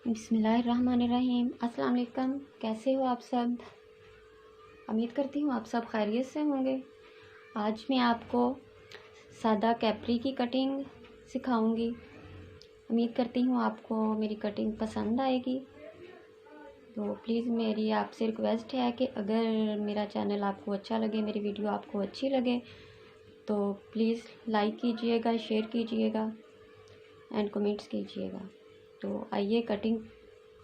बिस्मिल्लाहिर्रहमानिर्रहीम। अस्सलाम वालेकुम। कैसे हो आप सब? उम्मीद करती हूँ आप सब खैरियत से होंगे। आज मैं आपको सादा कैप्री की कटिंग सिखाऊंगी। उम्मीद करती हूँ आपको मेरी कटिंग पसंद आएगी। तो प्लीज़ मेरी आपसे रिक्वेस्ट है कि अगर मेरा चैनल आपको अच्छा लगे, मेरी वीडियो आपको अच्छी लगे तो प्लीज़ लाइक कीजिएगा, शेयर कीजिएगा एंड कमेंट्स कीजिएगा। तो आइए कटिंग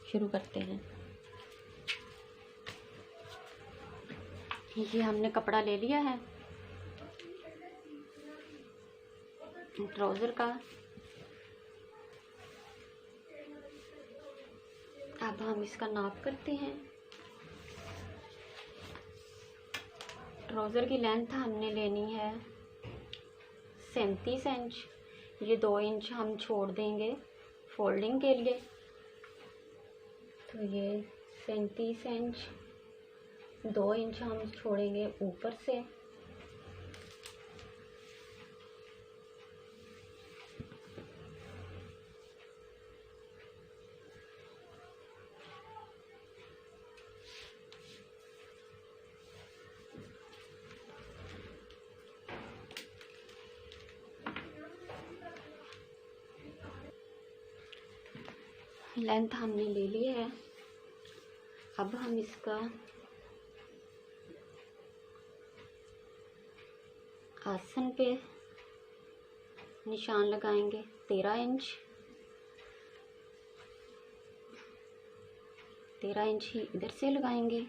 शुरू करते हैं। ये हमने कपड़ा ले लिया है ट्राउज़र का। अब हम इसका नाप करते हैं। ट्राउज़र की लेंथ हमने लेनी है 37 इंच। ये 2 इंच हम छोड़ देंगे फोल्डिंग के लिए। तो ये 37 इंच 2 इंच हम छोड़ेंगे ऊपर से। लेंथ हमने ले ली है। अब हम इसका आसन पे निशान लगाएंगे 13 इंच। 13 इंच ही इधर से लगाएंगे।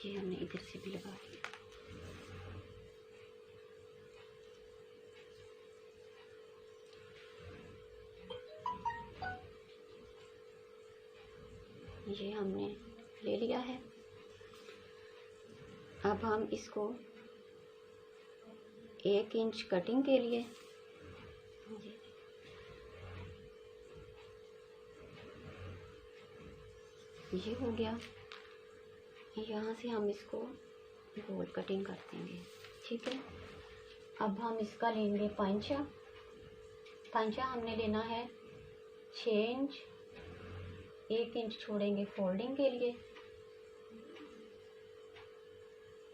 ये हमने इधर से भी लगा दिया। ये हमने ले लिया है। अब हम इसको 1 इंच कटिंग के लिए ये हो गया। यहाँ से हम इसको गोल कटिंग कर देंगे। ठीक है। अब हम इसका लेंगे पांचा। पांचा हमने लेना है 6 इंच। 1 इंच छोड़ेंगे फोल्डिंग के लिए।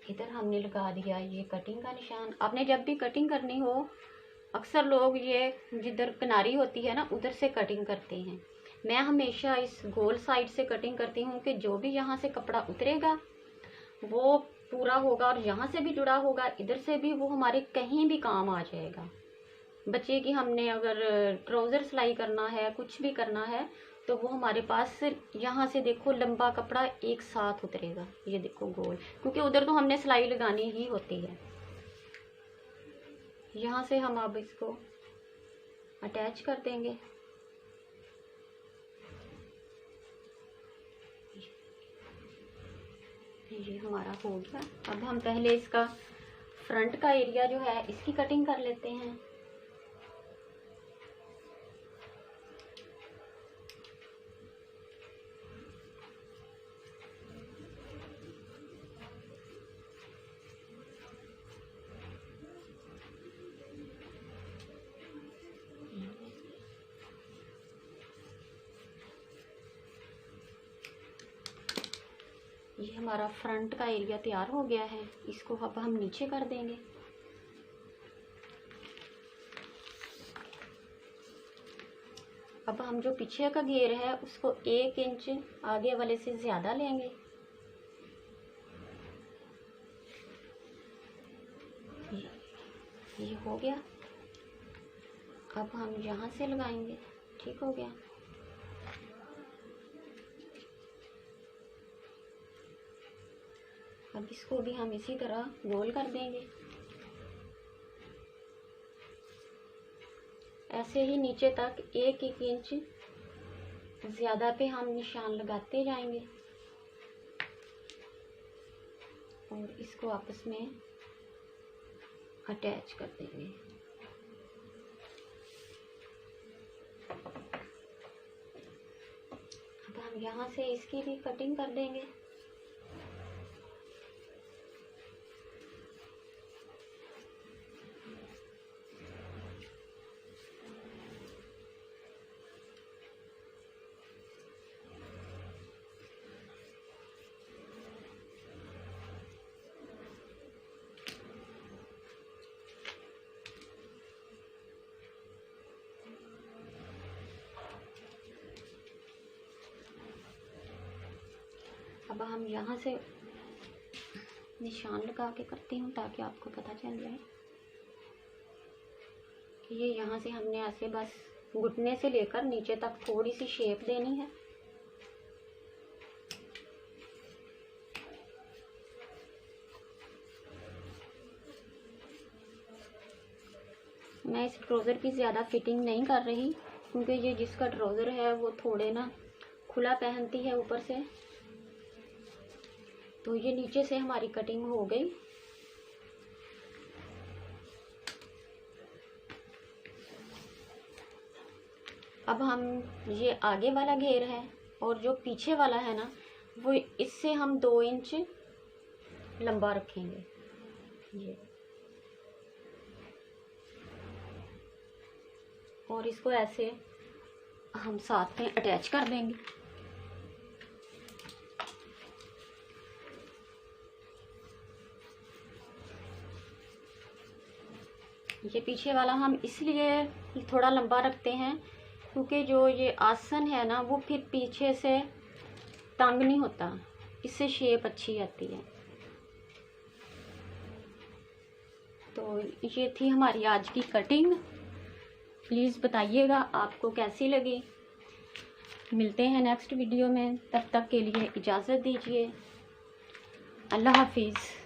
इधर हमने लगा दिया ये कटिंग का निशान। आपने जब भी कटिंग करनी हो, अक्सर लोग ये जिधर किनारी होती है ना उधर से कटिंग करते हैं। मैं हमेशा इस गोल साइड से कटिंग करती हूँ कि जो भी यहाँ से कपड़ा उतरेगा वो पूरा होगा और यहाँ से भी जुड़ा होगा, इधर से भी, वो हमारे कहीं भी काम आ जाएगा। बच्चे की हमने अगर ट्राउज़र सिलाई करना है, कुछ भी करना है, तो वो हमारे पास यहाँ से देखो लंबा कपड़ा एक साथ उतरेगा। ये देखो गोल, क्योंकि उधर तो हमने सिलाई लगानी ही होती है। यहाँ से हम अब इसको अटैच कर देंगे। ये हमारा हो गया। अब हम पहले इसका फ्रंट का एरिया जो है इसकी कटिंग कर लेते हैं। ये हमारा फ्रंट का एरिया तैयार हो गया है। इसको अब हम नीचे कर देंगे। अब हम जो पीछे का घेर है उसको 1 इंच आगे वाले से ज़्यादा लेंगे। ये हो गया। अब हम यहाँ से लगाएंगे। ठीक हो गया। अब इसको भी हम इसी तरह गोल कर देंगे। ऐसे ही नीचे तक 1-1 इंच ज़्यादा पे हम निशान लगाते जाएंगे और इसको आपस में अटैच कर देंगे। अब हम यहाँ से इसकी भी कटिंग कर देंगे। अब हम यहाँ से निशान लगा के करती हूँ ताकि आपको पता चल जाए कि ये यहाँ से हमने ऐसे बस घुटने से लेकर नीचे तक थोड़ी सी शेप देनी है। मैं इस ट्राउज़र की ज़्यादा फिटिंग नहीं कर रही क्योंकि ये जिसका ट्राउज़र है वो थोड़े ना खुला पहनती है ऊपर से। तो ये नीचे से हमारी कटिंग हो गई। अब हम ये आगे वाला घेर है और जो पीछे वाला है ना वो इससे हम 2 इंच लंबा रखेंगे ये, और इसको ऐसे हम साथ में अटैच कर देंगे। ये पीछे वाला हम इसलिए थोड़ा लंबा रखते हैं क्योंकि जो ये आसन है ना वो फिर पीछे से तंग नहीं होता, इससे शेप अच्छी आती है। तो ये थी हमारी आज की कटिंग। प्लीज़ बताइएगा आपको कैसी लगी। मिलते हैं नेक्स्ट वीडियो में, तब तक के लिए इजाज़त दीजिए। अल्लाह हाफिज़।